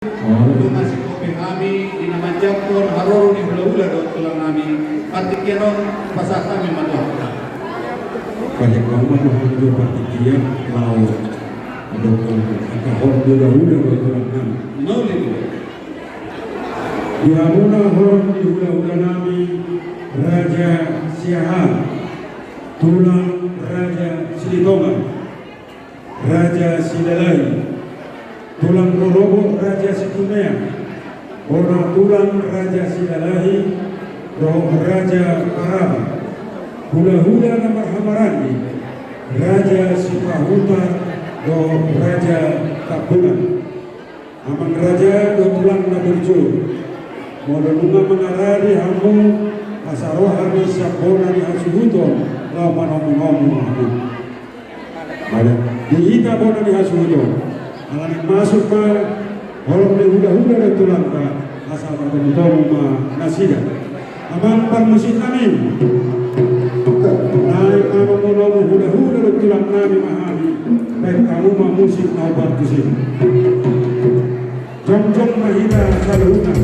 Tunga si kopi kami, dinamanjapur, haroro ni hula-hula daw tulang kami, partikianon pasah kami matuhaka. Banyak kawan menghadiri partikian lau ada kahor hula-hula daw tulang kami. Noli mo. Dihamuna hor di hula-hula nami Raja Siahan, tulang Raja Silitongan, Raja Sidalai, tulang Rorobo Raja Situmea, orang tulang Raja Sidalahi, roh Raja Paraba, hula-hula nomor Hamarani, Raja Sipahuta, roh Raja Tabunan, Amang Raja do tulang Naburjo, modalunga mengarari hamu asaroha di sabona di hasuhuton, lama ngomong-ngomong hamu. Ada dihita bona di hasuhuton. Alami masuk ke holong di hula-hula dan tulang ke asal berbentuk nasida. Amang pan musim kami. Naik nama monomu hula-hula dan tulang kami mahami. Baik kamu mah musik mau bantu sini. Jom-jom mahita saluna.